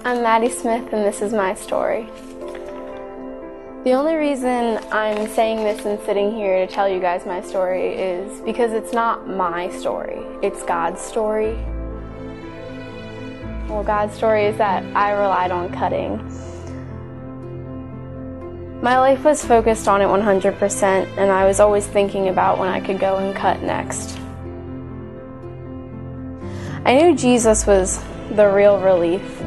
I'm Maddie Smith, and this is my story. The only reason I'm saying this and sitting here to tell you guys my story is because it's not my story, it's God's story. Well, God's story is that I relied on cutting. My life was focused on it 100%, and I was always thinking about when I could go and cut next. I knew Jesus was the real relief,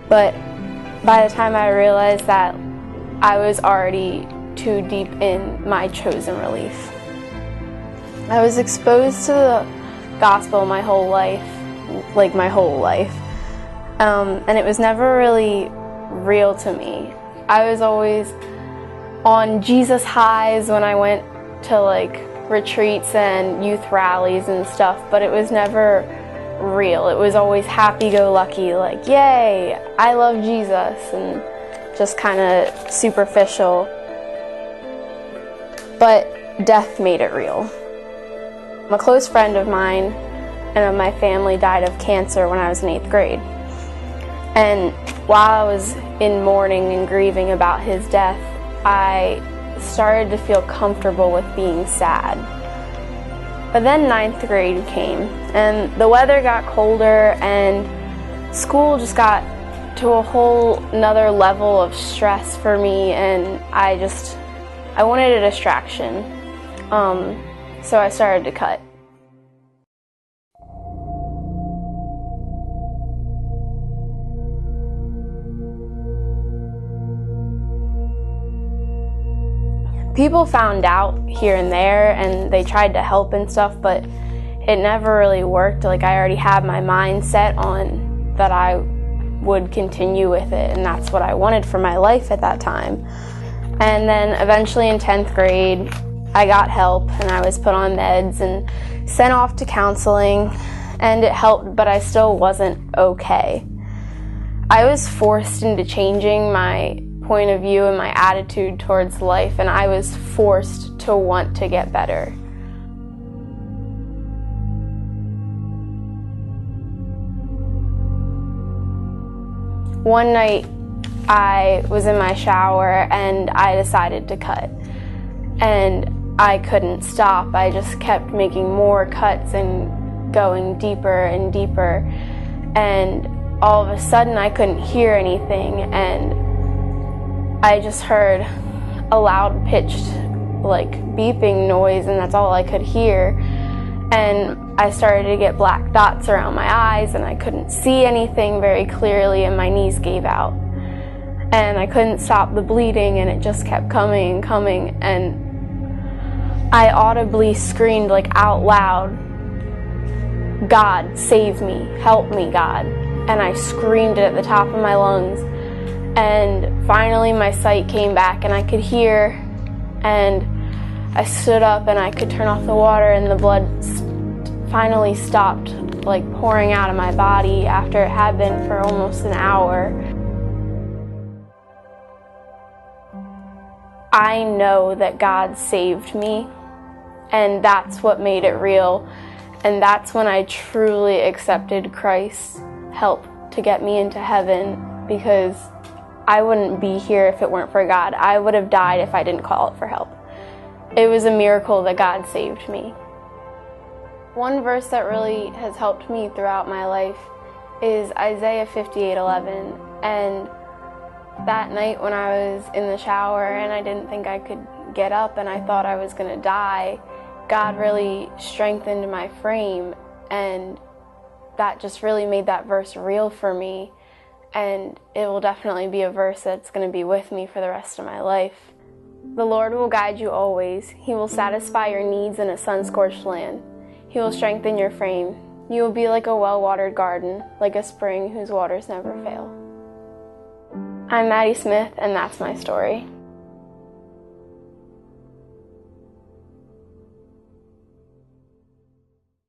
but by the time I realized that, I was already too deep in my chosen relief. I was exposed to the gospel my whole life, and it was never really real to me. I was always on Jesus highs when I went to retreats and youth rallies and stuff, but it was never real. It was always happy-go-lucky, yay, I love Jesus, and just kind of superficial. But death made it real. A close friend of mine and of my family died of cancer when I was in 8th grade. And while I was in mourning and grieving about his death, I started to feel comfortable with being sad. But then 9th grade came, and the weather got colder, and school just got to a whole nother level of stress for me, and I wanted a distraction. So I started to cut. People found out here and there, and they tried to help and stuff, but it never really worked. I already had my mind set on that I would continue with it, and that's what I wanted for my life at that time. And then eventually in 10th grade, I got help, and I was put on meds and sent off to counseling, and it helped, but I still wasn't okay. I was forced into changing my point of view and my attitude towards life, and I was forced to want to get better. One night I was in my shower and I decided to cut, and I couldn't stop. I just kept making more cuts and going deeper and deeper, and all of a sudden I couldn't hear anything, and I just heard a loud pitched beeping noise, and that's all I could hear. And I started to get black dots around my eyes, and I couldn't see anything very clearly, and my knees gave out. And I couldn't stop the bleeding, and it just kept coming and coming, and I audibly screamed out loud, "God, save me, help me, God." And I screamed it at the top of my lungs. And finally my sight came back, and I could hear, and I stood up and I could turn off the water, and the blood finally stopped pouring out of my body after it had been for almost an hour. I know that God saved me, and that's what made it real, and that's when I truly accepted Christ's help to get me into heaven, because I wouldn't be here if it weren't for God. I would have died if I didn't call it for help. It was a miracle that God saved me. One verse that really has helped me throughout my life is Isaiah 58:11. And that night when I was in the shower and I didn't think I could get up and I thought I was going to die, God really strengthened my frame, and that just really made that verse real for me. And it will definitely be a verse that's going to be with me for the rest of my life. The Lord will guide you always. He will satisfy your needs in a sun-scorched land. He will strengthen your frame. You will be like a well-watered garden, like a spring whose waters never fail. I'm Maddie Smith, and that's my story.